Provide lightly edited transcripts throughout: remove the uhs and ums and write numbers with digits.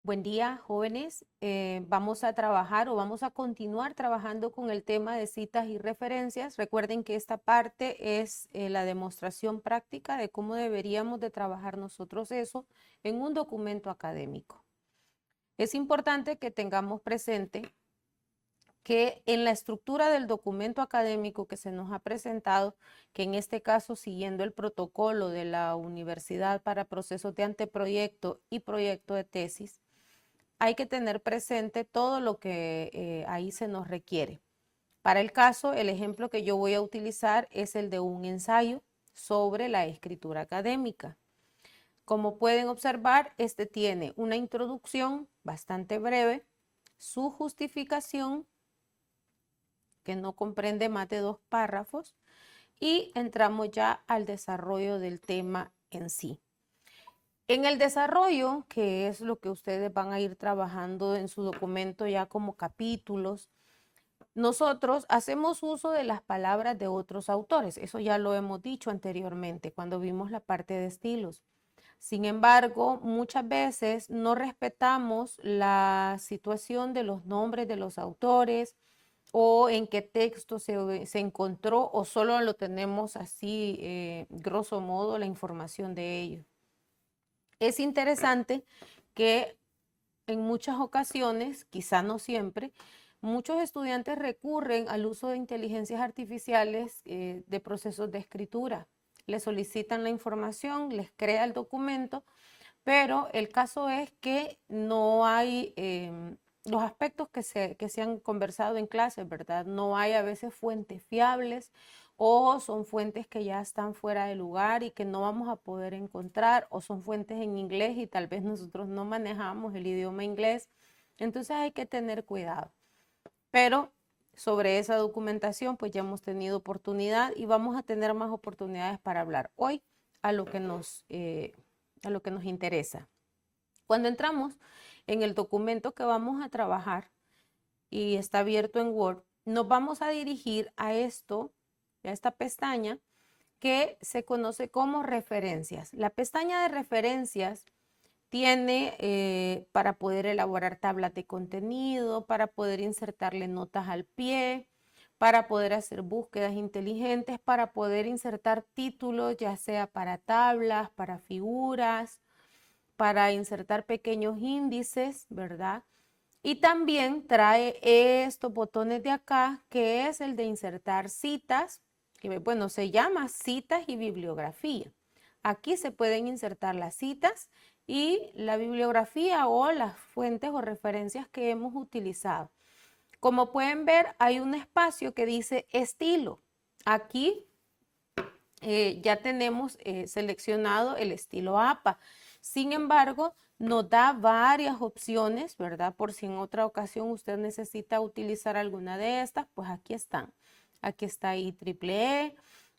Buen día, jóvenes. Vamos a trabajar o vamos a continuar trabajando con el tema de citas y referencias. Recuerden que esta parte es la demostración práctica de cómo deberíamos de trabajar nosotros eso en un documento académico. Es importante que tengamos presente que en la estructura del documento académico que se nos ha presentado, que en este caso siguiendo el protocolo de la universidad para procesos de anteproyecto y proyecto de tesis, hay que tener presente todo lo que ahí se nos requiere. Para el caso, el ejemplo que yo voy a utilizar es el de un ensayo sobre la escritura académica. Como pueden observar, este tiene una introducción bastante breve, su justificación, que no comprende más de 2 párrafos, y entramos ya al desarrollo del tema en sí. En el desarrollo, que es lo que ustedes van a ir trabajando en su documento ya como capítulos, nosotros hacemos uso de las palabras de otros autores. Eso ya lo hemos dicho anteriormente cuando vimos la parte de estilos. Sin embargo, muchas veces no respetamos la situación de los nombres de los autores o en qué texto se encontró o solo lo tenemos así, grosso modo, la información de ellos. Es interesante que en muchas ocasiones, quizá no siempre, muchos estudiantes recurren al uso de inteligencias artificiales de procesos de escritura. Les solicitan la información, les crea el documento, pero el caso es que no hay los aspectos que se han conversado en clase, ¿verdad? No hay a veces fuentes fiables o son fuentes que ya están fuera de lugar y que no vamos a poder encontrar, o son fuentes en inglés y tal vez nosotros no manejamos el idioma inglés. Entonces hay que tener cuidado. Pero sobre esa documentación pues ya hemos tenido oportunidad y vamos a tener más oportunidades para hablar hoy a lo que nos interesa. Cuando entramos en el documento que vamos a trabajar y está abierto en Word, nos vamos a dirigir a esto, a esta pestaña que se conoce como referencias. La pestaña de referencias tiene para poder elaborar tablas de contenido, para poder insertarle notas al pie, para poder hacer búsquedas inteligentes, para poder insertar títulos, ya sea para tablas, para figuras, para insertar pequeños índices, ¿verdad? Y también trae estos botones de acá, que es el de insertar citas, que bueno, se llama citas y bibliografía. Aquí se pueden insertar las citas y la bibliografía o las fuentes o referencias que hemos utilizado. Como pueden ver, hay un espacio que dice estilo. Aquí ya tenemos seleccionado el estilo APA. Sin embargo, nos da varias opciones, ¿verdad? Por si en otra ocasión usted necesita utilizar alguna de estas, pues aquí están. Aquí está IEEE,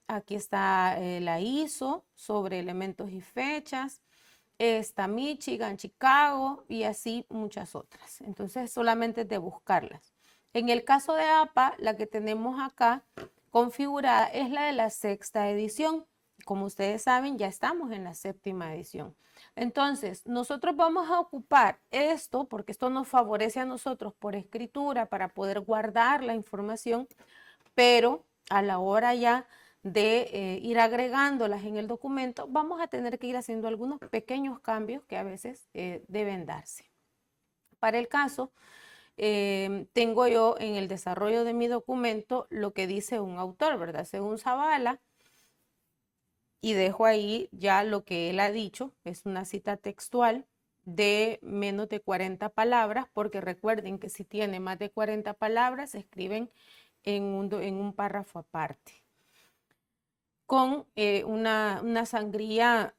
aquí está la ISO sobre elementos y fechas, está Michigan, Chicago y así muchas otras. Entonces solamente es de buscarlas. En el caso de APA, la que tenemos acá configurada es la de la 6ª edición. Como ustedes saben, ya estamos en la 7ª edición. Entonces, nosotros vamos a ocupar esto, porque esto nos favorece a nosotros por escritura para poder guardar la información, pero a la hora ya de ir agregándolas en el documento, vamos a tener que ir haciendo algunos pequeños cambios que a veces deben darse. Para el caso, tengo yo en el desarrollo de mi documento lo que dice un autor, ¿verdad? Según Zavala, y dejo ahí ya lo que él ha dicho, es una cita textual de menos de 40 palabras, porque recuerden que si tiene más de 40 palabras, se escriben en un párrafo aparte, con una sangría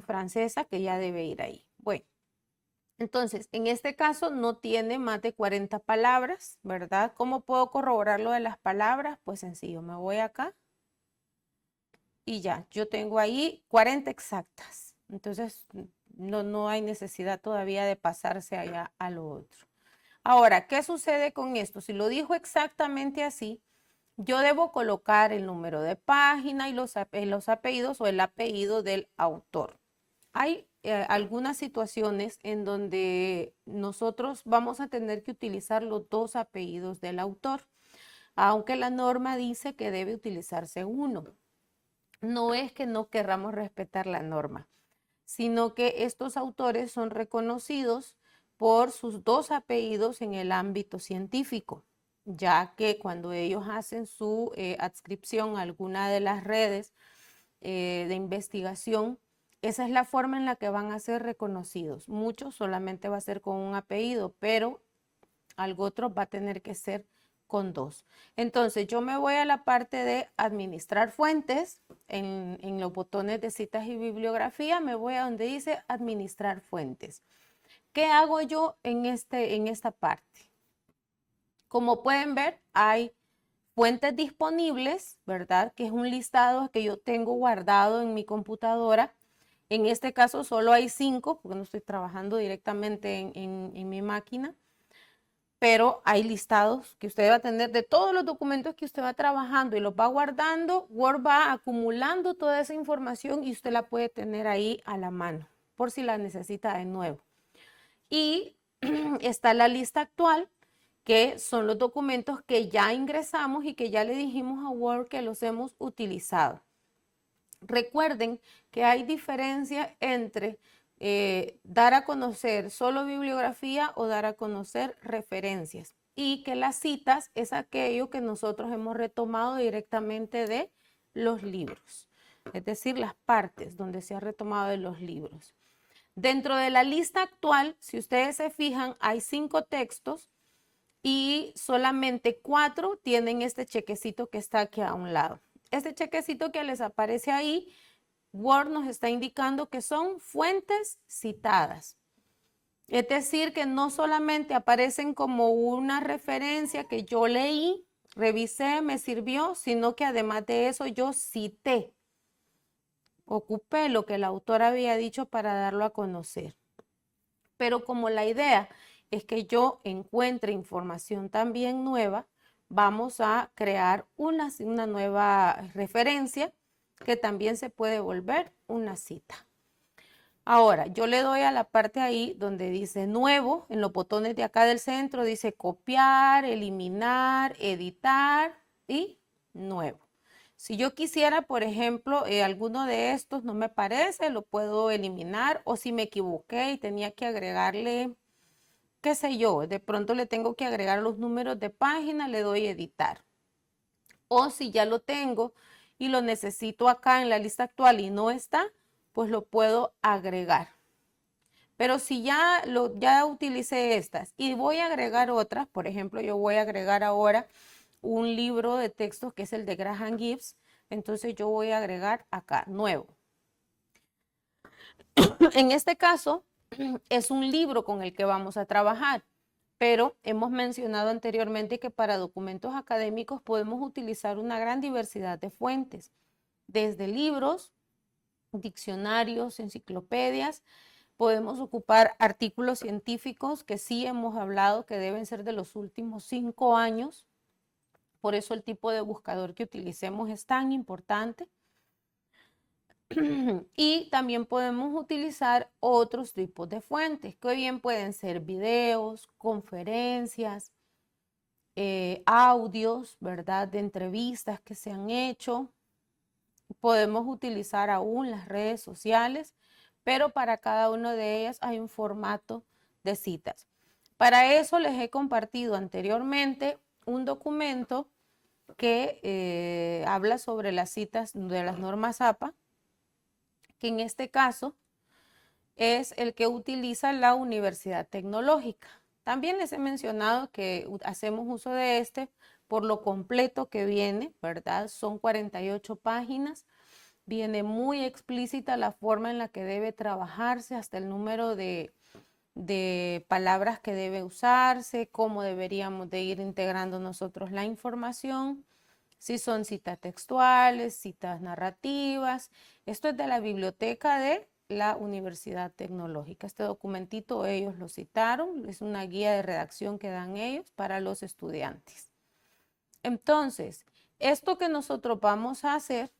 francesa que ya debe ir ahí. Bueno. Entonces, en este caso no tiene más de 40 palabras, ¿verdad? ¿Cómo puedo corroborar lo de las palabras? Pues sencillo, me voy acá y ya, yo tengo ahí 40 exactas. Entonces, no hay necesidad todavía de pasarse allá a lo otro. Ahora, ¿qué sucede con esto? Si lo dijo exactamente así, yo debo colocar el número de página y los apellidos o el apellido del autor. Hay algunas situaciones en donde nosotros vamos a tener que utilizar los dos apellidos del autor, aunque la norma dice que debe utilizarse uno. No es que no querramos respetar la norma, sino que estos autores son reconocidos por sus dos apellidos en el ámbito científico, ya que cuando ellos hacen su adscripción a alguna de las redes de investigación, esa es la forma en la que van a ser reconocidos. Muchos solamente va a ser con un apellido, pero algo otro va a tener que ser con dos. Entonces yo me voy a la parte de administrar fuentes, en los botones de citas y bibliografía, me voy a donde dice administrar fuentes. ¿Qué hago yo en esta parte? Como pueden ver, hay fuentes disponibles, ¿verdad? Que es un listado que yo tengo guardado en mi computadora. En este caso solo hay 5, porque no estoy trabajando directamente en mi máquina, pero hay listados que usted va a tener de todos los documentos que usted va trabajando y los va guardando. Word va acumulando toda esa información y usted la puede tener ahí a la mano, por si la necesita de nuevo. Y está la lista actual, que son los documentos que ya ingresamos y que ya le dijimos a Word que los hemos utilizado. Recuerden que hay diferencia entre dar a conocer solo bibliografía o dar a conocer referencias, y que las citas es aquello que nosotros hemos retomado directamente de los libros, es decir, las partes donde se ha retomado de los libros. Dentro de la lista actual, si ustedes se fijan, hay 5 textos y solamente 4 tienen este chequecito que está aquí a un lado. Este chequecito que les aparece ahí, Word nos está indicando que son fuentes citadas. Es decir, que no solamente aparecen como una referencia que yo leí, revisé, me sirvió, sino que además de eso yo cité, ocupé lo que el autor había dicho para darlo a conocer. Pero como la idea es que yo encuentre información también nueva, vamos a crear una nueva referencia que también se puede volver una cita. Ahora, yo le doy a la parte ahí donde dice nuevo, en los botones de acá del centro dice copiar, eliminar, editar y nuevo. Si yo quisiera, por ejemplo, alguno de estos no me parece, lo puedo eliminar, o si me equivoqué y tenía que agregarle, qué sé yo, de pronto le tengo que agregar los números de página, le doy editar. O si ya lo tengo y lo necesito acá en la lista actual y no está, pues lo puedo agregar. Pero si ya utilicé estas y voy a agregar otras, por ejemplo, yo voy a agregar ahora un libro de textos que es el de Graham Gibbs, entonces yo voy a agregar acá, nuevo. En este caso, es un libro con el que vamos a trabajar, pero hemos mencionado anteriormente que para documentos académicos podemos utilizar una gran diversidad de fuentes, desde libros, diccionarios, enciclopedias. Podemos ocupar artículos científicos que sí hemos hablado que deben ser de los últimos 5 años. Por eso el tipo de buscador que utilicemos es tan importante. Y también podemos utilizar otros tipos de fuentes, que bien pueden ser videos, conferencias, audios, ¿verdad? De entrevistas que se han hecho. Podemos utilizar aún las redes sociales, pero para cada una de ellas hay un formato de citas. Para eso les he compartido anteriormente un documento que habla sobre las citas de las normas APA, que en este caso es el que utiliza la Universidad Tecnológica. También les he mencionado que hacemos uso de este por lo completo que viene, ¿verdad? Son 48 páginas. Viene muy explícita la forma en la que debe trabajarse, hasta el número de palabras que debe usarse, cómo deberíamos de ir integrando nosotros la información, si son citas textuales, citas narrativas. Esto es de la biblioteca de la Universidad Tecnológica. Este documentito ellos lo citaron, es una guía de redacción que dan ellos para los estudiantes. Entonces, esto que nosotros vamos a hacer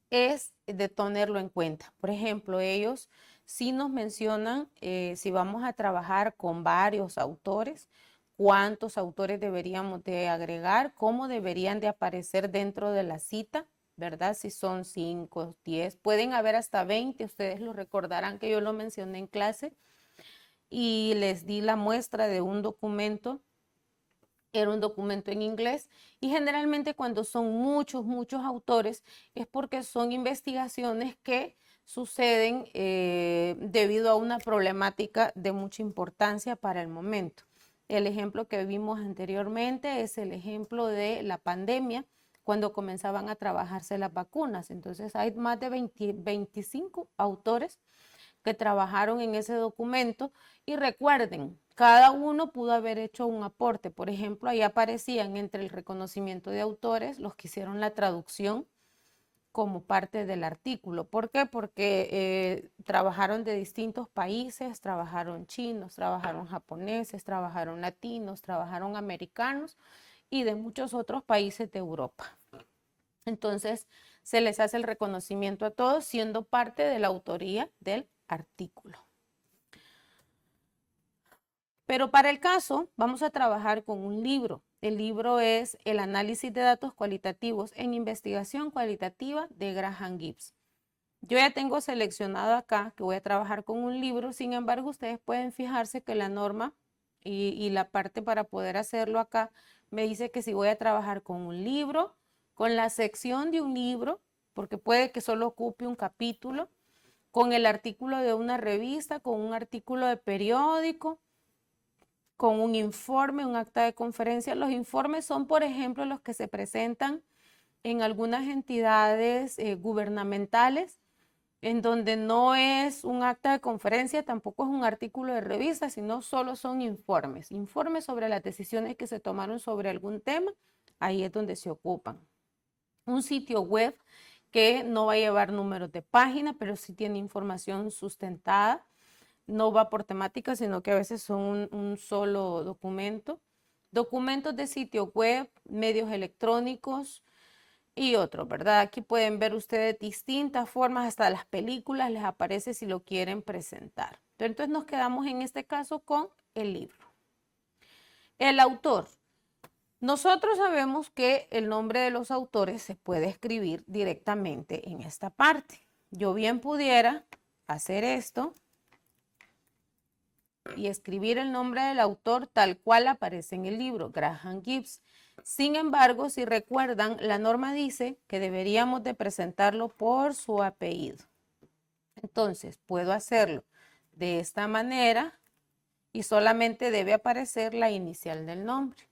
es de tenerlo en cuenta. Por ejemplo, ellos sí nos mencionan si vamos a trabajar con varios autores, cuántos autores deberíamos de agregar, cómo deberían de aparecer dentro de la cita, ¿verdad? Si son 5, 10, pueden haber hasta 20, ustedes lo recordarán que yo lo mencioné en clase y les di la muestra de un documento. Era un documento en inglés y generalmente cuando son muchos autores es porque son investigaciones que suceden debido a una problemática de mucha importancia para el momento. El ejemplo que vimos anteriormente es el ejemplo de la pandemia, cuando comenzaban a trabajarse las vacunas. Entonces hay más de 25 autores que trabajaron en ese documento y recuerden, cada uno pudo haber hecho un aporte. Por ejemplo, ahí aparecían entre el reconocimiento de autores los que hicieron la traducción como parte del artículo. ¿Por qué? Porque trabajaron de distintos países, trabajaron chinos, trabajaron japoneses, trabajaron latinos, trabajaron americanos y de muchos otros países de Europa. Entonces, se les hace el reconocimiento a todos siendo parte de la autoría del artículo. Pero para el caso, vamos a trabajar con un libro. El libro es El análisis de datos cualitativos en investigación cualitativa de Graham Gibbs. Yo ya tengo seleccionado acá que voy a trabajar con un libro, sin embargo, ustedes pueden fijarse que la norma y la parte para poder hacerlo acá me dice que si voy a trabajar con un libro, con la sección de un libro, porque puede que solo ocupe un capítulo, con el artículo de una revista, con un artículo de periódico, con un informe, un acta de conferencia. Los informes son, por ejemplo, los que se presentan en algunas entidades gubernamentales, en donde no es un acta de conferencia, tampoco es un artículo de revista, sino solo son informes. Informes sobre las decisiones que se tomaron sobre algún tema, ahí es donde se ocupan. Un sitio web que no va a llevar números de página, pero sí tiene información sustentada. No va por temática, sino que a veces son un solo documento. Documentos de sitio web, medios electrónicos y otros, ¿verdad? Aquí pueden ver ustedes distintas formas, hasta las películas les aparece si lo quieren presentar. Entonces nos quedamos en este caso con el libro. El autor. Nosotros sabemos que el nombre de los autores se puede escribir directamente en esta parte. Yo bien pudiera hacer esto y escribir el nombre del autor tal cual aparece en el libro, Graham Gibbs. Sin embargo, si recuerdan, la norma dice que deberíamos de presentarlo por su apellido. Entonces, puedo hacerlo de esta manera y solamente debe aparecer la inicial del nombre.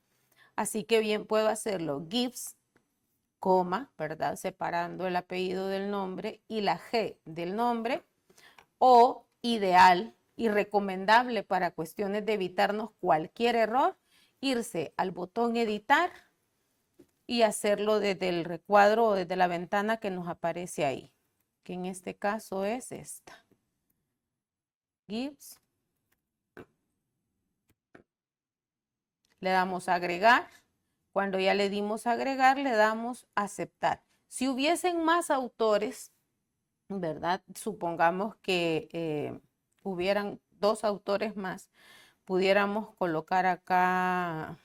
Así que bien puedo hacerlo Gibbs, coma, ¿verdad? Separando el apellido del nombre y la G del nombre, o ideal y recomendable para cuestiones de evitarnos cualquier error, irse al botón editar y hacerlo desde el recuadro o desde la ventana que nos aparece ahí, que en este caso es esta. Gibbs. Le damos a agregar. Cuando ya le dimos a agregar, le damos a aceptar. Si hubiesen más autores, ¿verdad? Supongamos que hubieran 2 autores más, pudiéramos colocar acá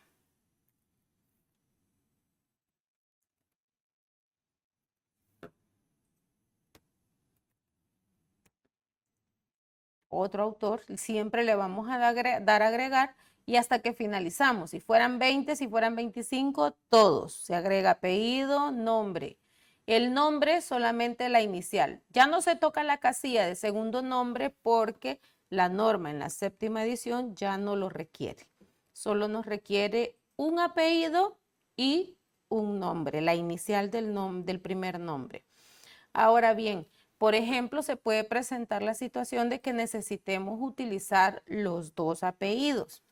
otro autor, siempre le vamos a dar a agregar y hasta que finalizamos. Si fueran 20, si fueran 25, todos. Se agrega apellido, nombre. El nombre solamente la inicial. Ya no se toca la casilla de segundo nombre porque la norma en la 7ª edición ya no lo requiere. Solo nos requiere un apellido y un nombre, la inicial del primer nombre. Ahora bien, por ejemplo, se puede presentar la situación de que necesitemos utilizar los 2 apellidos.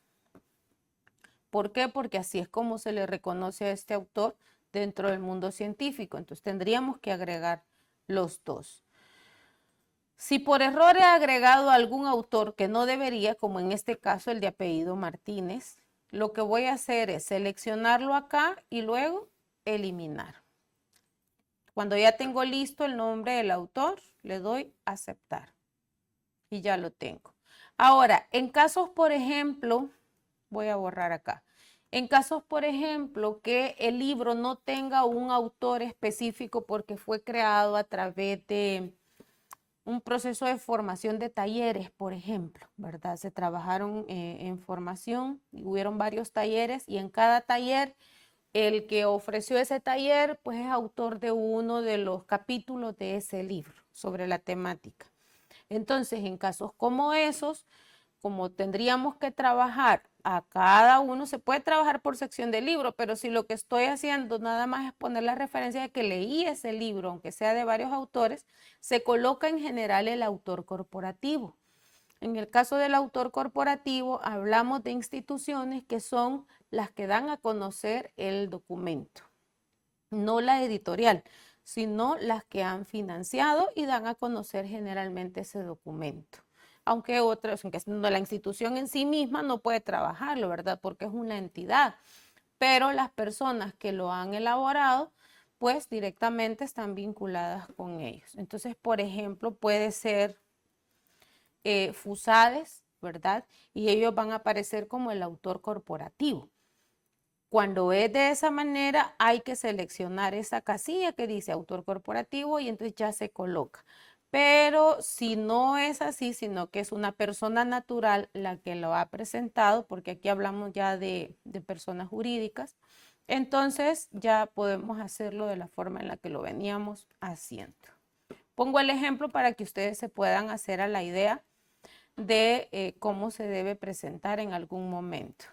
¿Por qué? Porque así es como se le reconoce a este autor dentro del mundo científico. Entonces tendríamos que agregar los 2. Si por error he agregado a algún autor que no debería, como en este caso el de apellido Martínez, lo que voy a hacer es seleccionarlo acá y luego eliminar. Cuando ya tengo listo el nombre del autor, le doy a aceptar. y ya lo tengo. Ahora, en casos, por ejemplo, voy a borrar acá. En casos, por ejemplo, que el libro no tenga un autor específico porque fue creado a través de un proceso de formación de talleres, por ejemplo, ¿verdad? Se trabajaron en formación, hubieron varios talleres y en cada taller el que ofreció ese taller pues es autor de uno de los capítulos de ese libro sobre la temática. Entonces, en casos como esos, como tendríamos que trabajar a cada uno, se puede trabajar por sección de libro, pero si lo que estoy haciendo nada más es poner la referencia de que leí ese libro, aunque sea de varios autores, se coloca en general el autor corporativo. En el caso del autor corporativo, hablamos de instituciones que son las que dan a conocer el documento, no la editorial, sino las que han financiado y dan a conocer generalmente ese documento. Aunque otras, aunque la institución en sí misma no puede trabajarlo, ¿verdad? Porque es una entidad, pero las personas que lo han elaborado, pues directamente están vinculadas con ellos. Entonces, por ejemplo, puede ser FUSADES, ¿verdad? Y ellos van a aparecer como el autor corporativo. Cuando es de esa manera, hay que seleccionar esa casilla que dice autor corporativo y entonces ya se coloca. Pero si no es así, sino que es una persona natural la que lo ha presentado, porque aquí hablamos ya de personas jurídicas, entonces ya podemos hacerlo de la forma en la que lo veníamos haciendo. Pongo el ejemplo para que ustedes se puedan hacer a la idea de cómo se debe presentar en algún momento.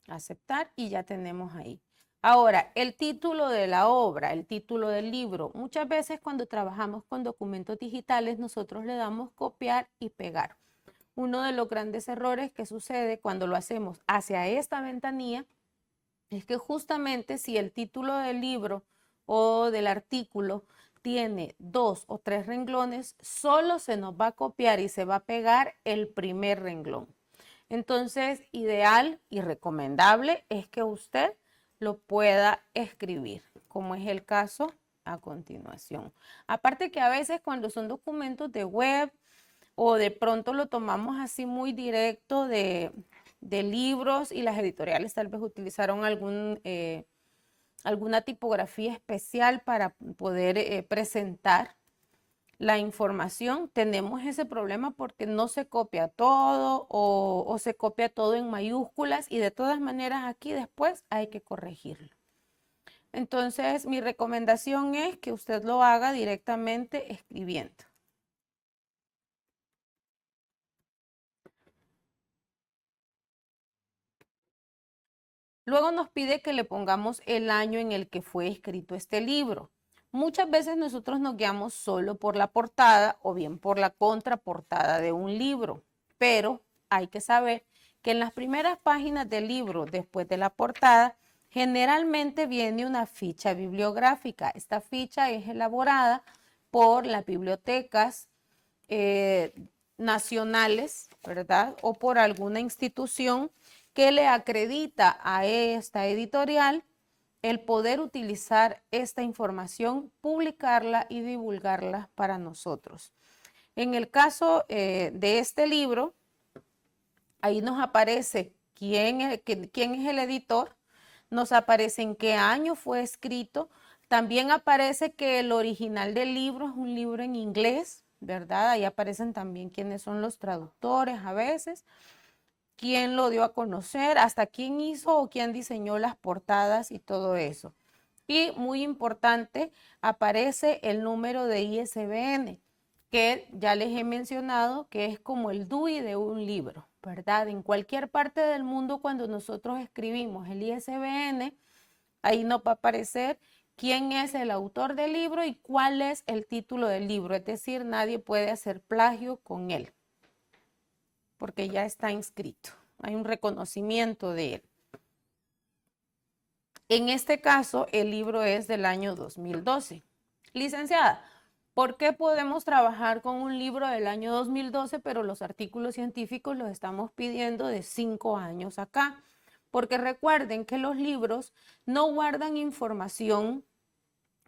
Aceptar y ya tenemos ahí. Ahora, el título de la obra, el título del libro. Muchas veces cuando trabajamos con documentos digitales, nosotros le damos copiar y pegar. Uno de los grandes errores que sucede cuando lo hacemos hacia esta ventanilla es que justamente si el título del libro o del artículo tiene 2 o 3 renglones, solo se nos va a copiar y se va a pegar el primer renglón. Entonces, ideal y recomendable es que usted lo pueda escribir, como es el caso a continuación. Aparte que a veces cuando son documentos de web o de pronto lo tomamos así muy directo de libros y las editoriales tal vez utilizaron alguna tipografía especial para poder presentar la información, tenemos ese problema porque no se copia todo o se copia todo en mayúsculas y de todas maneras aquí después hay que corregirlo. Entonces, mi recomendación es que usted lo haga directamente escribiendo. Luego nos pide que le pongamos el año en el que fue escrito este libro. Muchas veces nosotros nos guiamos solo por la portada o bien por la contraportada de un libro, pero hay que saber que en las primeras páginas del libro, después de la portada, generalmente viene una ficha bibliográfica. Esta ficha es elaborada por las bibliotecas nacionales, ¿verdad? O por alguna institución que le acredita a esta editorial el poder utilizar esta información, publicarla y divulgarla para nosotros. En el caso de este libro, ahí nos aparece quién es el editor, nos aparece en qué año fue escrito, también aparece que el original del libro es un libro en inglés, ¿verdad? Ahí aparecen también quiénes son los traductores a veces, quién lo dio a conocer, hasta quién hizo o quién diseñó las portadas y todo eso. Y muy importante, aparece el número de ISBN, que ya les he mencionado que es como el DUI de un libro, ¿verdad? En cualquier parte del mundo cuando nosotros escribimos el ISBN, ahí nos va a aparecer quién es el autor del libro y cuál es el título del libro. Es decir, nadie puede hacer plagio con él, porque ya está inscrito. Hay un reconocimiento de él. En este caso, el libro es del año 2012. Licenciada, ¿por qué podemos trabajar con un libro del año 2012, pero los artículos científicos los estamos pidiendo de 5 años acá? Porque recuerden que los libros no guardan información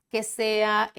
que sea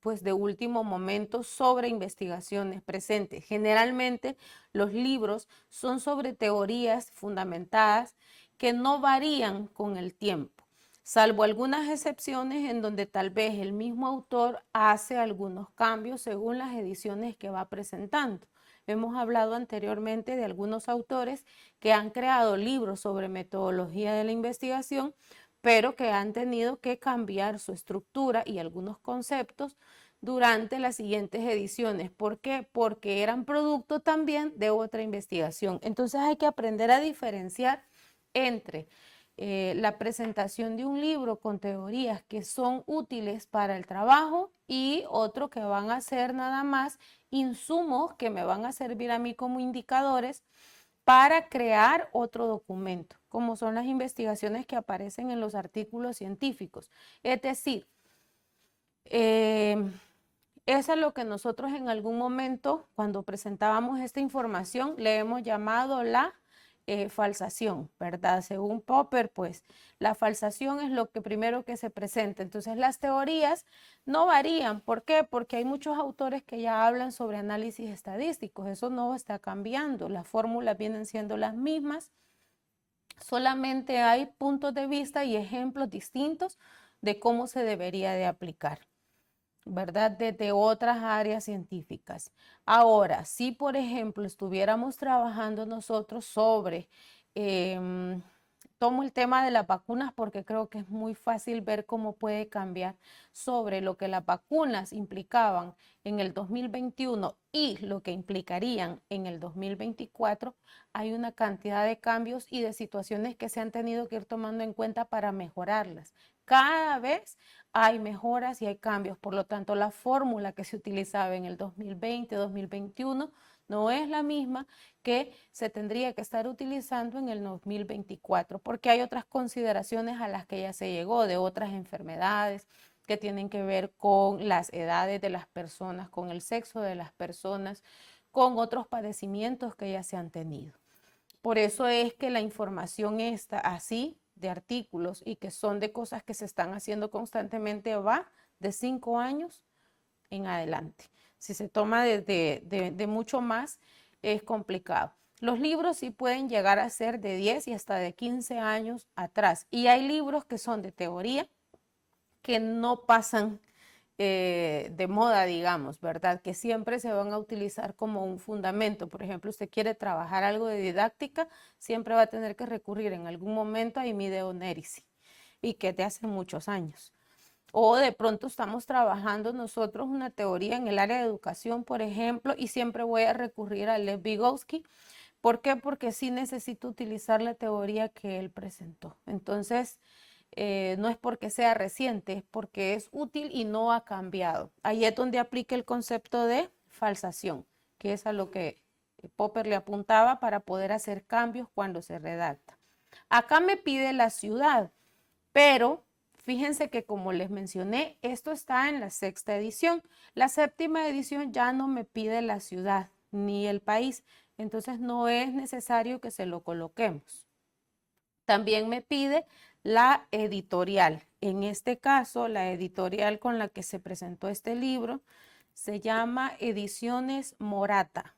pues de último momento sobre investigaciones presentes. Generalmente los libros son sobre teorías fundamentadas que no varían con el tiempo, salvo algunas excepciones en donde tal vez el mismo autor hace algunos cambios según las ediciones que va presentando. Hemos hablado anteriormente de algunos autores que han creado libros sobre metodología de la investigación, pero que han tenido que cambiar su estructura y algunos conceptos durante las siguientes ediciones. ¿Por qué? Porque eran producto también de otra investigación. Entonces hay que aprender a diferenciar entre la presentación de un libro con teorías que son útiles para el trabajo y otro que van a ser nada más insumos que me van a servir a mí como indicadores para crear otro documento, como son las investigaciones que aparecen en los artículos científicos. Es decir, eso es lo que nosotros en algún momento, cuando presentábamos esta información, le hemos llamado la falsación, ¿verdad? Según Popper, pues la falsación es lo que primero que se presenta. Entonces las teorías no varían. ¿Por qué? Porque hay muchos autores que ya hablan sobre análisis estadísticos. Eso no está cambiando. Las fórmulas vienen siendo las mismas. Solamente hay puntos de vista y ejemplos distintos de cómo se debería de aplicar, ¿verdad? Desde otras áreas científicas. Ahora, si por ejemplo estuviéramos trabajando nosotros sobre, tomo el tema de las vacunas porque creo que es muy fácil ver cómo puede cambiar, sobre lo que las vacunas implicaban en el 2021 y lo que implicarían en el 2024, hay una cantidad de cambios y de situaciones que se han tenido que ir tomando en cuenta para mejorarlas. Cada vez hay mejoras y hay cambios, por lo tanto la fórmula que se utilizaba en el 2020, 2021 no es la misma que se tendría que estar utilizando en el 2024, porque hay otras consideraciones a las que ya se llegó, de otras enfermedades que tienen que ver con las edades de las personas, con el sexo de las personas, con otros padecimientos que ya se han tenido. Por eso es que la información está así de artículos y que son de cosas que se están haciendo constantemente va de 5 años en adelante. Si se toma de mucho más, es complicado. Los libros sí pueden llegar a ser de 10 y hasta de 15 años atrás. Y hay libros que son de teoría que no pasan de moda, digamos, ¿verdad? Que siempre se van a utilizar como un fundamento. Por ejemplo, usted quiere trabajar algo de didáctica, siempre va a tener que recurrir en algún momento a Emideo Nerici, y que es de hace muchos años. O de pronto estamos trabajando nosotros una teoría en el área de educación, por ejemplo, y siempre voy a recurrir a Lev Vygotsky. ¿Por qué? Porque sí necesito utilizar la teoría que él presentó. Entonces, no es porque sea reciente, es porque es útil y no ha cambiado. Ahí es donde aplica el concepto de falsación, que es a lo que Popper le apuntaba para poder hacer cambios cuando se redacta. Acá me pide la ciudad, pero fíjense que como les mencioné, esto está en la 6ª edición. La 7ª edición ya no me pide la ciudad ni el país, entonces no es necesario que se lo coloquemos. También me pide la editorial. En este caso, la editorial con la que se presentó este libro se llama Ediciones Morata.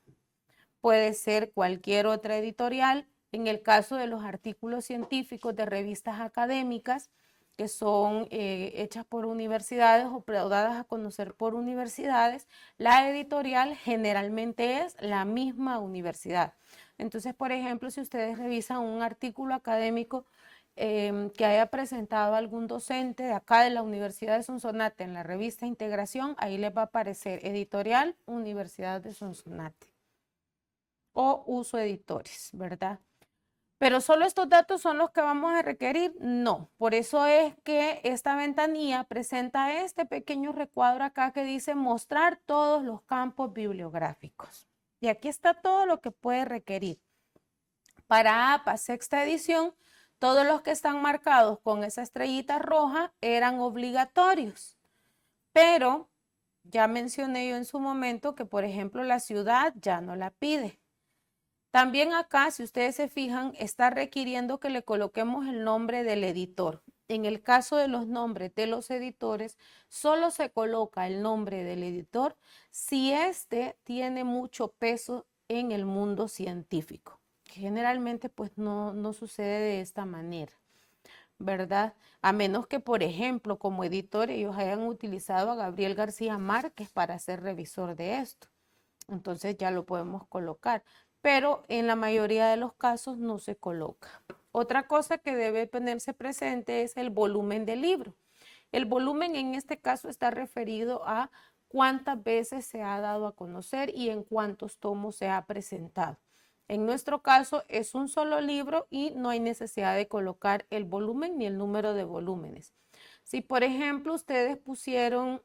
Puede ser cualquier otra editorial. En el caso de los artículos científicos de revistas académicas que son hechas por universidades o dadas a conocer por universidades, la editorial generalmente es la misma universidad. Entonces, por ejemplo, si ustedes revisan un artículo académico que haya presentado algún docente de acá de la Universidad de Sonsonate en la revista Integración, ahí les va a aparecer editorial Universidad de Sonsonate o uso editores, ¿verdad? Pero solo estos datos son los que vamos a requerir. No, por eso es que esta ventanilla presenta este pequeño recuadro acá que dice mostrar todos los campos bibliográficos. Y aquí está todo lo que puede requerir. Para APA 6ª edición, todos los que están marcados con esa estrellita roja eran obligatorios. Pero ya mencioné yo en su momento que, por ejemplo, la ciudad ya no la pide. También acá, si ustedes se fijan, está requiriendo que le coloquemos el nombre del editor. En el caso de los nombres de los editores, solo se coloca el nombre del editor si éste tiene mucho peso en el mundo científico. Generalmente pues no sucede de esta manera, ¿verdad? A menos que, por ejemplo, como editor ellos hayan utilizado a Gabriel García Márquez para ser revisor de esto. Entonces ya lo podemos colocar, pero en la mayoría de los casos no se coloca. Otra cosa que debe tenerse presente es el volumen del libro. El volumen en este caso está referido a cuántas veces se ha dado a conocer y en cuántos tomos se ha presentado. En nuestro caso es un solo libro y no hay necesidad de colocar el volumen ni el número de volúmenes. Si por ejemplo ustedes pusieron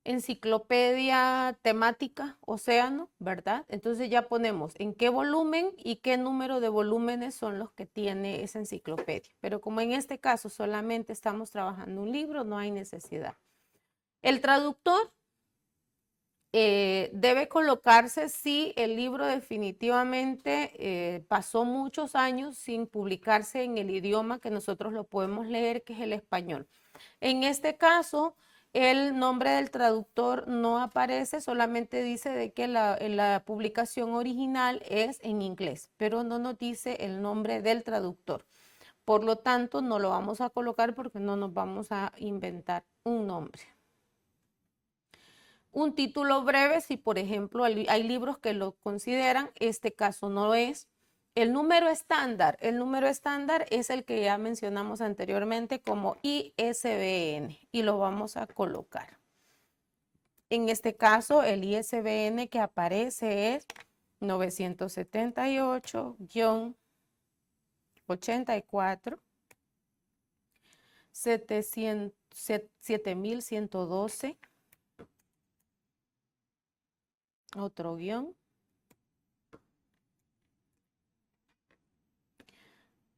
enciclopedia temática océano, ¿verdad? Entonces ya ponemos en qué volumen y qué número de volúmenes son los que tiene esa enciclopedia. Pero como en este caso solamente estamos trabajando un libro, no hay necesidad. El traductor debe colocarse si el libro definitivamente pasó muchos años sin publicarse en el idioma que nosotros lo podemos leer, que es el español. En este caso, el nombre del traductor no aparece, solamente dice de que la publicación original es en inglés, pero no nos dice el nombre del traductor. Por lo tanto, no lo vamos a colocar porque no nos vamos a inventar un nombre. Un título breve, si por ejemplo hay libros que lo consideran, este caso no es. El número estándar es el que ya mencionamos anteriormente como ISBN y lo vamos a colocar. En este caso, el ISBN que aparece es 978-84 7112, otro guión,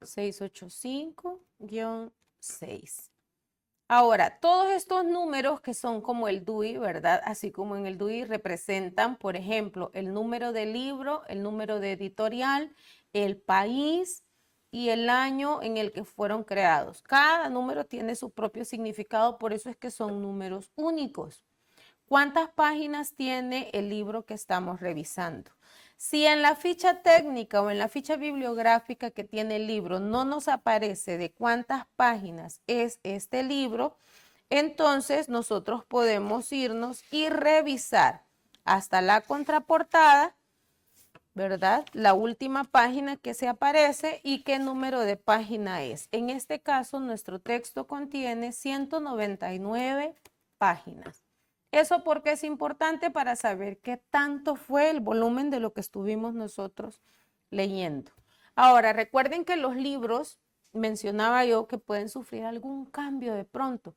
685-6. Ahora, todos estos números que son como el DUI, ¿verdad? Así como en el DUI representan, por ejemplo, el número de libro, el número de editorial, el país y el año en el que fueron creados. Cada número tiene su propio significado, por eso es que son números únicos. ¿Cuántas páginas tiene el libro que estamos revisando? Si en la ficha técnica o en la ficha bibliográfica que tiene el libro no nos aparece de cuántas páginas es este libro, entonces nosotros podemos irnos y revisar hasta la contraportada, ¿verdad? La última página que se aparece y qué número de página es. En este caso, nuestro texto contiene 199 páginas. Eso porque es importante para saber qué tanto fue el volumen de lo que estuvimos nosotros leyendo. Ahora, recuerden que los libros, mencionaba yo, que pueden sufrir algún cambio de pronto.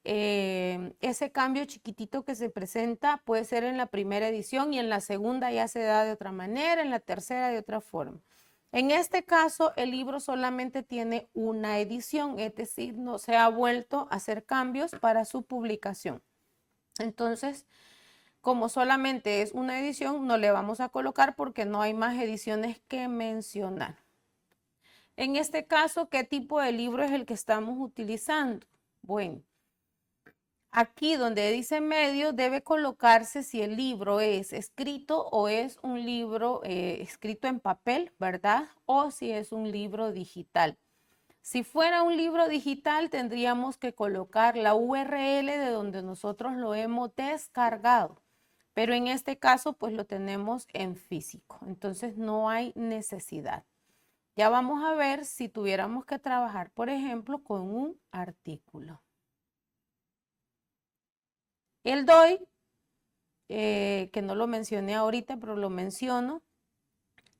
Ese cambio chiquitito que se presenta puede ser en la primera edición y en la segunda ya se da de otra manera, en la tercera de otra forma. En este caso, el libro solamente tiene una edición, es decir, no se ha vuelto a hacer cambios para su publicación. Entonces, como solamente es una edición, no le vamos a colocar porque no hay más ediciones que mencionar. En este caso, ¿qué tipo de libro es el que estamos utilizando? Bueno, aquí donde dice medio debe colocarse si el libro es escrito o es un libro escrito en papel, ¿verdad? O si es un libro digital. Si fuera un libro digital, tendríamos que colocar la URL de donde nosotros lo hemos descargado. Pero en este caso, pues lo tenemos en físico. Entonces, no hay necesidad. Ya vamos a ver si tuviéramos que trabajar, por ejemplo, con un artículo. El DOI, que no lo mencioné ahorita, pero lo menciono.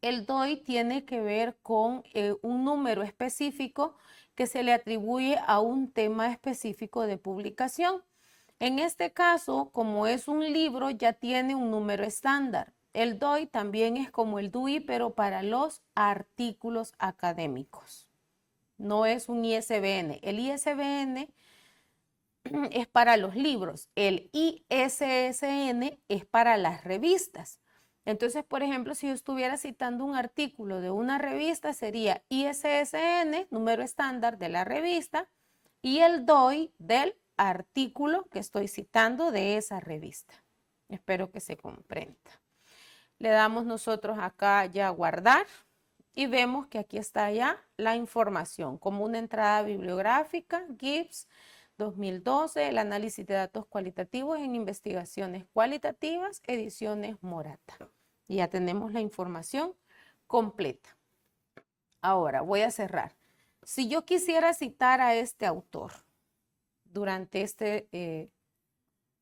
El DOI tiene que ver con un número específico que se le atribuye a un tema específico de publicación. En este caso, como es un libro, ya tiene un número estándar. El DOI también es como el DUI, pero para los artículos académicos. No es un ISBN. El ISBN es para los libros. El ISSN es para las revistas. Entonces, por ejemplo, si yo estuviera citando un artículo de una revista, sería ISSN, número estándar de la revista, y el DOI del artículo que estoy citando de esa revista. Espero que se comprenda. Le damos nosotros acá ya guardar y vemos que aquí está ya la información como una entrada bibliográfica, Gibbs 2012, el análisis de datos cualitativos en investigaciones cualitativas, ediciones Morata. Y ya tenemos la información completa. Ahora voy a cerrar. Si yo quisiera citar a este autor durante este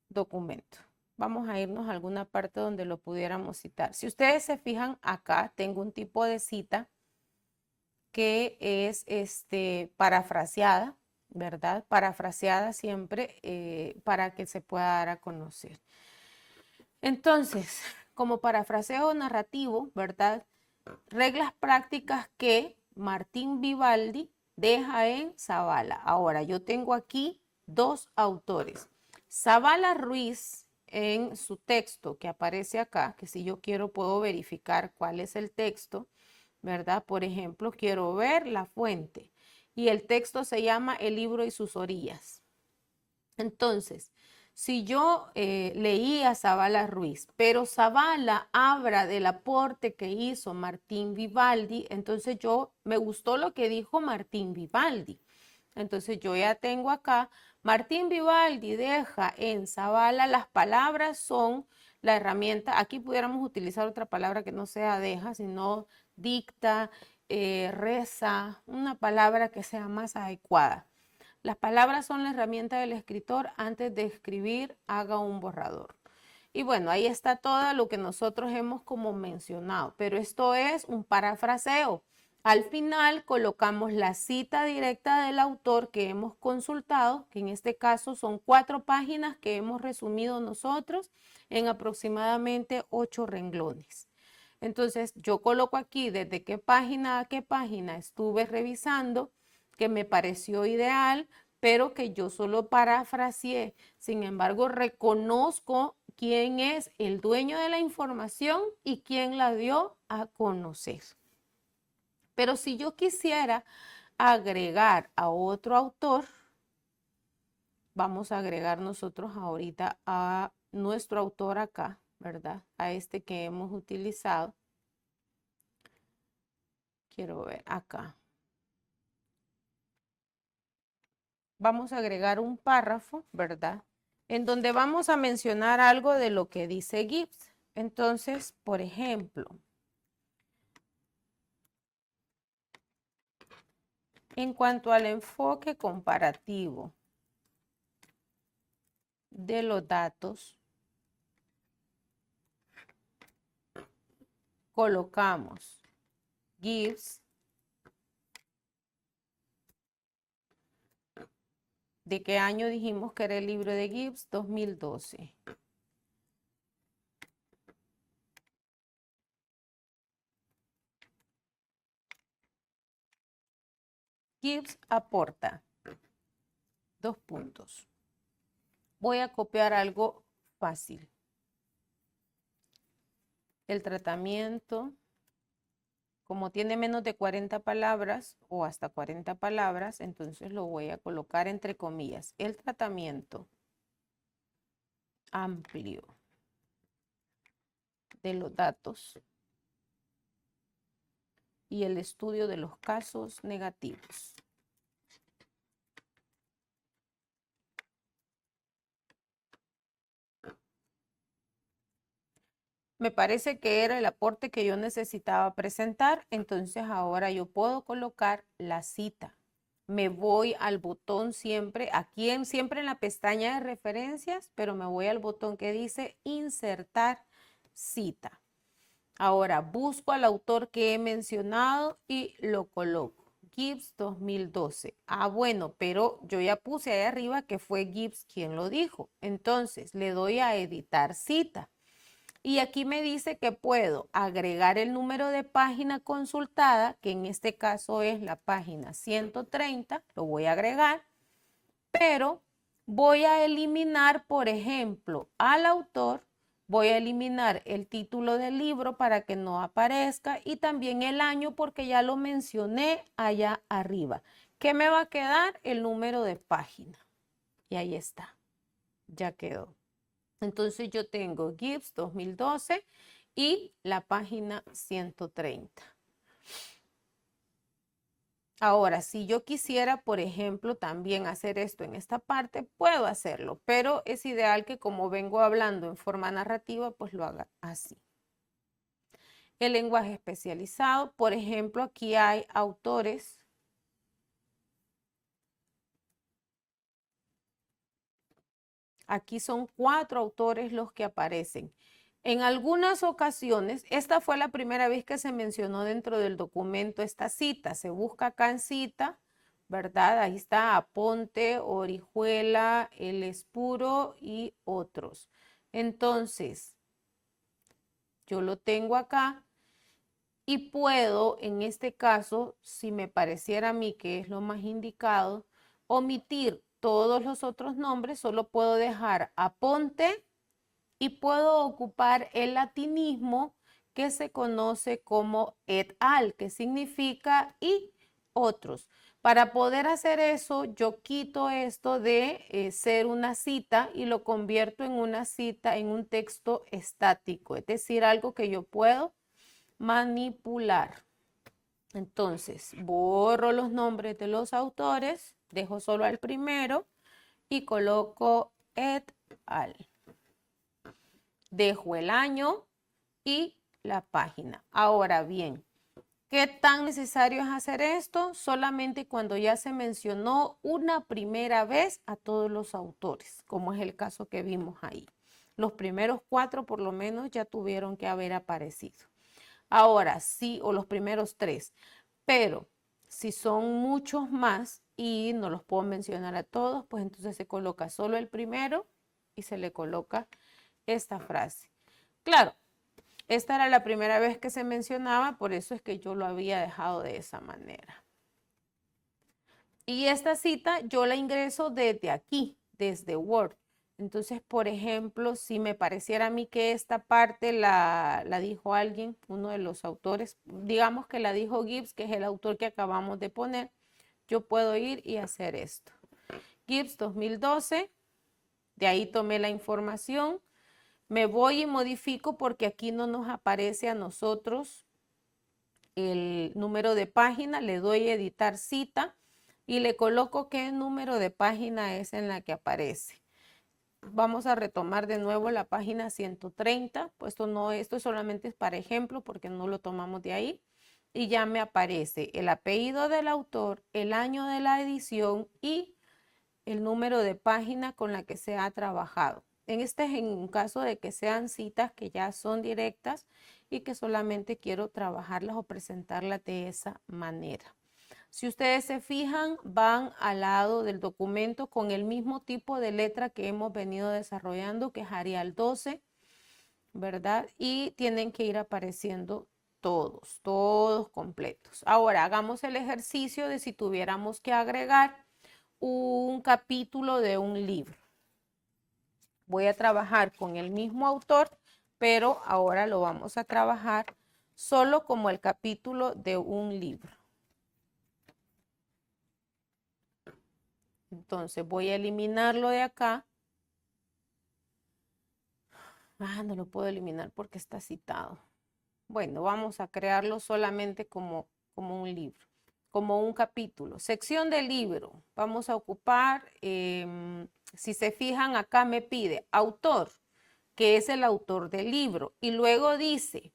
documento, vamos a irnos a alguna parte donde lo pudiéramos citar. Si ustedes se fijan acá, tengo un tipo de cita que es parafraseada, ¿verdad? Parafraseada siempre para que se pueda dar a conocer. Entonces, como parafraseo narrativo, ¿verdad? Reglas prácticas que Martín Vivaldi deja en Zavala. Ahora, yo tengo aquí dos autores. Zavala Ruiz, en su texto que aparece acá, que si yo quiero puedo verificar cuál es el texto, ¿verdad? Por ejemplo, quiero ver la fuente y el texto se llama El libro y sus orillas. Entonces, si yo leí a Zavala Ruiz, pero Zavala habla del aporte que hizo Martín Vivaldi, entonces me gustó lo que dijo Martín Vivaldi. Entonces yo ya tengo acá, Martín Vivaldi deja en Zavala, las palabras son la herramienta, aquí pudiéramos utilizar otra palabra que no sea deja, sino dicta, reza, una palabra que sea más adecuada. Las palabras son la herramienta del escritor. Antes de escribir, haga un borrador. Y bueno, ahí está todo lo que nosotros hemos como mencionado, pero esto es un parafraseo. Al final colocamos la cita directa del autor que hemos consultado, que en este caso son 4 páginas que hemos resumido nosotros en aproximadamente 8 renglones. Entonces, yo coloco aquí desde qué página a qué página estuve revisando, que me pareció ideal, pero que yo solo parafraseé. Sin embargo, reconozco quién es el dueño de la información y quién la dio a conocer. Pero si yo quisiera agregar a otro autor, vamos a agregar nosotros ahorita a nuestro autor acá, ¿verdad? A este que hemos utilizado. Quiero ver acá. Vamos a agregar un párrafo, ¿verdad? En donde vamos a mencionar algo de lo que dice Gibbs. Entonces, por ejemplo, en cuanto al enfoque comparativo de los datos, colocamos Gibbs. ¿De qué año dijimos que era el libro de Gibbs? 2012. Gibbs aporta 2 puntos. Voy a copiar algo fácil. El tratamiento, como tiene menos de 40 palabras o hasta 40 palabras, entonces lo voy a colocar entre comillas. El tratamiento amplio de los datos y el estudio de los casos negativos. Me parece que era el aporte que yo necesitaba presentar, entonces ahora yo puedo colocar la cita. Me voy al botón siempre, siempre en la pestaña de referencias, pero me voy al botón que dice insertar cita. Ahora busco al autor que he mencionado y lo coloco. Gibbs 2012. Ah, bueno, pero yo ya puse ahí arriba que fue Gibbs quien lo dijo. Entonces le doy a editar cita. Y aquí me dice que puedo agregar el número de página consultada, que en este caso es la página 130, lo voy a agregar, pero voy a eliminar, por ejemplo, al autor Voy a eliminar el título del libro para que no aparezca y también el año porque ya lo mencioné allá arriba. ¿Qué me va a quedar? El número de página. Y ahí está. Ya quedó. Entonces yo tengo Gibbs 2012 y la página 130. Ahora, si yo quisiera, por ejemplo, también hacer esto en esta parte, puedo hacerlo, pero es ideal que como vengo hablando en forma narrativa, pues lo haga así. El lenguaje especializado, por ejemplo, aquí hay autores. Aquí son 4 autores los que aparecen. En algunas ocasiones, esta fue la primera vez que se mencionó dentro del documento esta cita. Se busca acá en cita, ¿verdad? Ahí está Aponte, Orihuela, El Espuro y otros. Entonces, yo lo tengo acá y puedo, en este caso, si me pareciera a mí que es lo más indicado, omitir todos los otros nombres, solo puedo dejar Aponte y puedo ocupar el latinismo que se conoce como et al, que significa y otros. Para poder hacer eso, yo quito esto de ser una cita y lo convierto en una cita, en un texto estático, es decir, algo que yo puedo manipular. Entonces, borro los nombres de los autores, dejo solo al primero y coloco et al. Dejo el año y la página. Ahora bien, ¿qué tan necesario es hacer esto? Solamente cuando ya se mencionó una primera vez a todos los autores, como es el caso que vimos ahí. Los primeros 4 por lo menos ya tuvieron que haber aparecido. Ahora sí, o los primeros 3, pero si son muchos más y no los puedo mencionar a todos, pues entonces se coloca solo el primero y se le coloca esta frase. Claro, esta era la primera vez que se mencionaba, por eso es que yo lo había dejado de esa manera. Y esta cita yo la ingreso desde aquí, desde Word. Entonces, por ejemplo, si me pareciera a mí que esta parte la dijo alguien, uno de los autores, digamos que la dijo Gibbs, que es el autor que acabamos de poner, yo puedo ir y hacer esto. Gibbs 2012, de ahí tomé la información, me voy y modifico porque aquí no nos aparece a nosotros el número de página, le doy editar cita y le coloco qué número de página es en la que aparece. Vamos a retomar de nuevo la página 130, pues esto solamente es para ejemplo porque no lo tomamos de ahí. Y ya me aparece el apellido del autor, el año de la edición y el número de página con la que se ha trabajado. Este es en caso de que sean citas que ya son directas y que solamente quiero trabajarlas o presentarlas de esa manera. Si ustedes se fijan, van al lado del documento con el mismo tipo de letra que hemos venido desarrollando, que es Arial 12, ¿verdad? Y tienen que ir apareciendo todos completos. Ahora, hagamos el ejercicio de si tuviéramos que agregar un capítulo de un libro. Voy a trabajar con el mismo autor, pero ahora lo vamos a trabajar solo como el capítulo de un libro. Entonces voy a eliminarlo de acá. No lo puedo eliminar porque está citado. Bueno, vamos a crearlo solamente como un libro, como un capítulo. Sección del libro. Vamos a ocupar, si se fijan acá me pide autor, que es el autor del libro. Y luego dice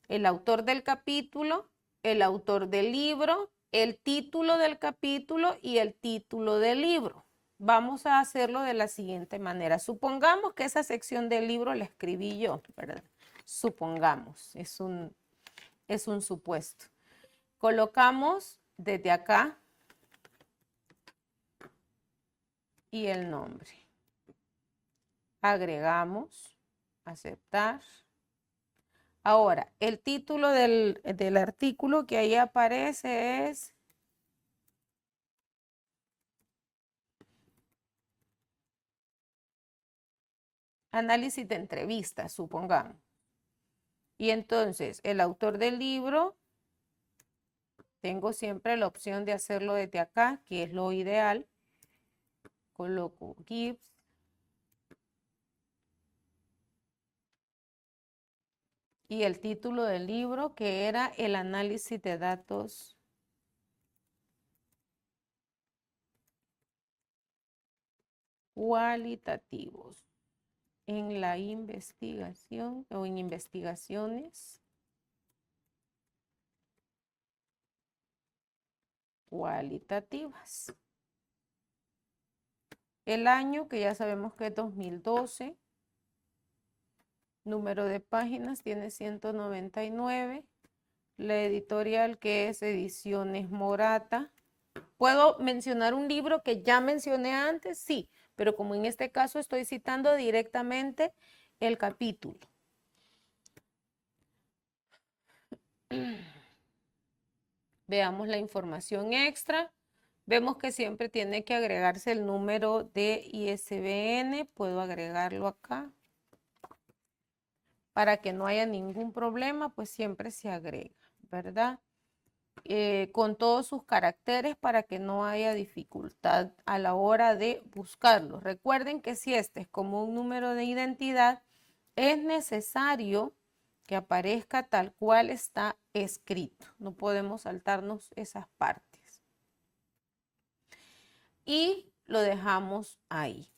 el autor del capítulo, el autor del libro, el título del capítulo y el título del libro. Vamos a hacerlo de la siguiente manera. Supongamos que esa sección del libro la escribí yo, ¿verdad? Supongamos, es un supuesto. Colocamos desde acá y el nombre. Agregamos, aceptar. Ahora, el título del artículo que ahí aparece es Análisis de entrevistas, supongamos. Y entonces, el autor del libro, tengo siempre la opción de hacerlo desde acá, que es lo ideal. Coloco Gibbs. Y el título del libro, que era el análisis de datos cualitativos en la investigación o en investigaciones cualitativas. El año, que ya sabemos que es 2012. Número de páginas tiene 199. La editorial, que es Ediciones Morata. ¿Puedo mencionar un libro que ya mencioné antes? Sí, pero como en este caso estoy citando directamente el capítulo. Veamos la información extra. Vemos que siempre tiene que agregarse el número de ISBN. Puedo agregarlo acá. Para que no haya ningún problema, pues siempre se agrega, ¿verdad? Con todos sus caracteres para que no haya dificultad a la hora de buscarlo. Recuerden que si este es como un número de identidad, es necesario que aparezca tal cual está escrito. No podemos saltarnos esas partes. Y lo dejamos ahí.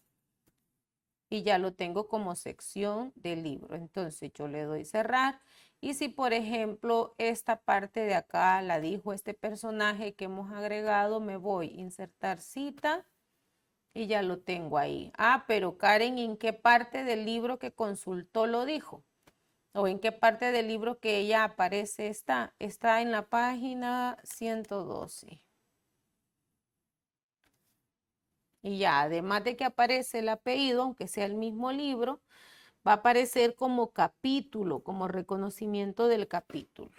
Y ya lo tengo como sección del libro. Entonces yo le doy cerrar. Y si por ejemplo esta parte de acá la dijo este personaje que hemos agregado, me voy a insertar cita y ya lo tengo ahí. Ah, pero Karen, ¿en qué parte del libro que consultó lo dijo? ¿O en qué parte del libro que ella aparece está? Está en la página 112. Y ya, además de que aparece el apellido, aunque sea el mismo libro, va a aparecer como capítulo, como reconocimiento del capítulo.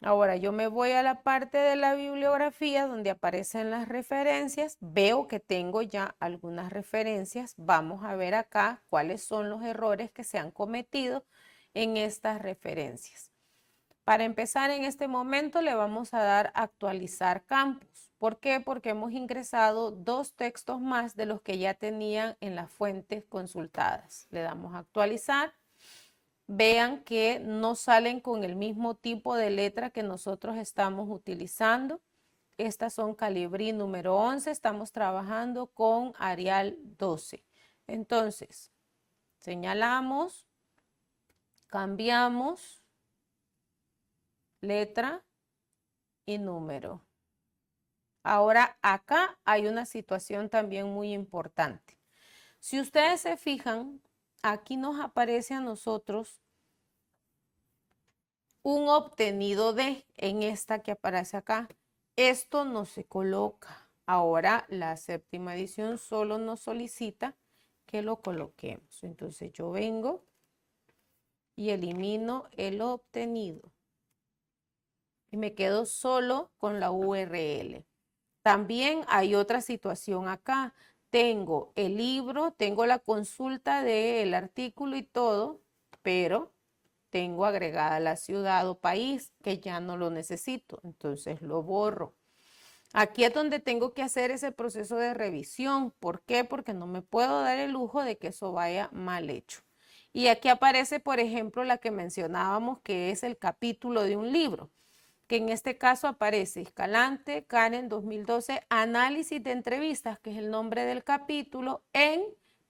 Ahora yo me voy a la parte de la bibliografía donde aparecen las referencias. Veo que tengo ya algunas referencias. Vamos a ver acá cuáles son los errores que se han cometido en estas referencias. Para empezar, en este momento le vamos a dar actualizar campos. ¿Por qué? Porque hemos ingresado 2 textos más de los que ya tenían en las fuentes consultadas. Le damos a actualizar. Vean que no salen con el mismo tipo de letra que nosotros estamos utilizando. Estas son Calibrí número 11. Estamos trabajando con Arial 12. Entonces, señalamos, cambiamos letra y número. Ahora acá hay una situación también muy importante. Si ustedes se fijan, aquí nos aparece a nosotros un obtenido de, en esta que aparece acá. Esto no se coloca. Ahora la séptima edición solo nos solicita que lo coloquemos. Entonces yo vengo y elimino el obtenido. Y me quedo solo con la URL. También hay otra situación acá. Tengo el libro, tengo la consulta del artículo y todo, pero tengo agregada la ciudad o país que ya no lo necesito. Entonces lo borro. Aquí es donde tengo que hacer ese proceso de revisión. ¿Por qué? Porque no me puedo dar el lujo de que eso vaya mal hecho. Y aquí aparece, por ejemplo, la que mencionábamos, que es el capítulo de un libro, que en este caso aparece Escalante, Karen 2012, análisis de entrevistas, que es el nombre del capítulo, en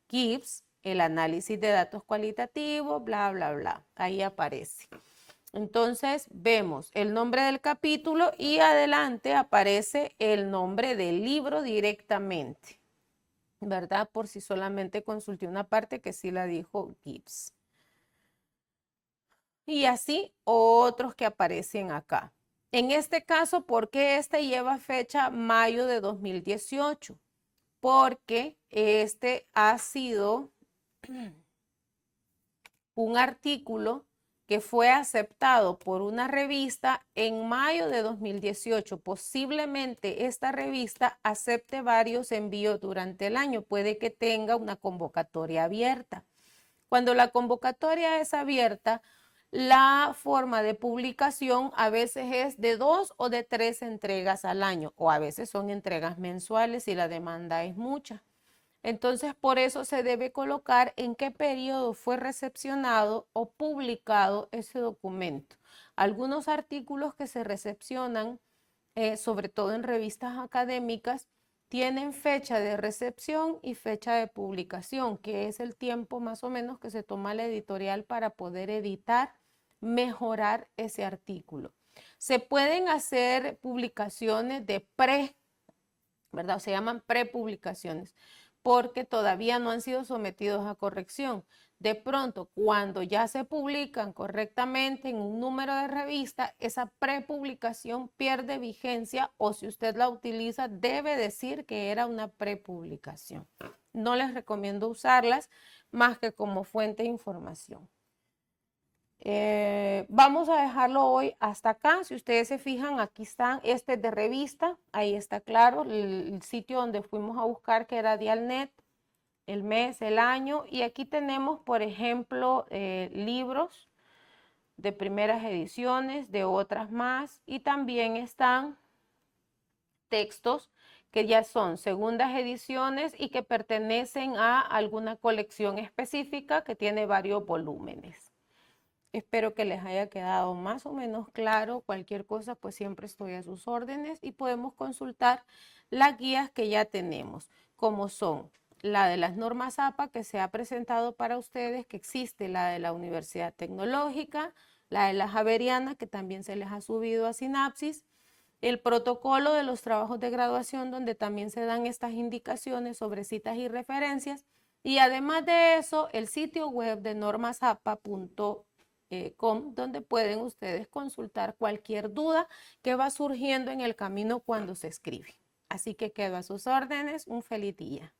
Gibbs, el análisis de datos cualitativos, bla, bla, bla. Ahí aparece. Entonces vemos el nombre del capítulo y adelante aparece el nombre del libro directamente, ¿verdad? Por si solamente consulté una parte que sí la dijo Gibbs. Y así otros que aparecen acá. En este caso, ¿por qué este lleva fecha mayo de 2018? Porque este ha sido un artículo que fue aceptado por una revista en mayo de 2018. Posiblemente esta revista acepte varios envíos durante el año. Puede que tenga una convocatoria abierta. Cuando la convocatoria es abierta, la forma de publicación a veces es de 2 o de 3 entregas al año, o a veces son entregas mensuales y la demanda es mucha. Entonces, por eso se debe colocar en qué periodo fue recepcionado o publicado ese documento. Algunos artículos que se recepcionan, sobre todo en revistas académicas, tienen fecha de recepción y fecha de publicación, que es el tiempo más o menos que se toma la editorial para poder editar, mejorar ese artículo. Se pueden hacer publicaciones de ¿verdad? Se llaman prepublicaciones, porque todavía no han sido sometidos a corrección. De pronto, cuando ya se publican correctamente en un número de revista, esa prepublicación pierde vigencia, o si usted la utiliza, debe decir que era una prepublicación. No les recomiendo usarlas más que como fuente de información. Vamos a dejarlo hoy hasta acá. Si ustedes se fijan, aquí están, este es de revista, ahí está claro, el sitio donde fuimos a buscar, que era Dialnet, el mes, el año, y aquí tenemos, por ejemplo, libros de primeras ediciones, de otras más, y también están textos que ya son segundas ediciones y que pertenecen a alguna colección específica que tiene varios volúmenes. Espero que les haya quedado más o menos claro. Cualquier cosa, pues siempre estoy a sus órdenes y podemos consultar las guías que ya tenemos, como son la de las normas APA que se ha presentado para ustedes, que existe la de la Universidad Tecnológica, la de la Javeriana, que también se les ha subido a Sinapsis, el protocolo de los trabajos de graduación, donde también se dan estas indicaciones sobre citas y referencias, y además de eso, el sitio web de normasapa.com, donde pueden ustedes consultar cualquier duda que va surgiendo en el camino cuando se escribe. Así que quedo a sus órdenes. Un feliz día.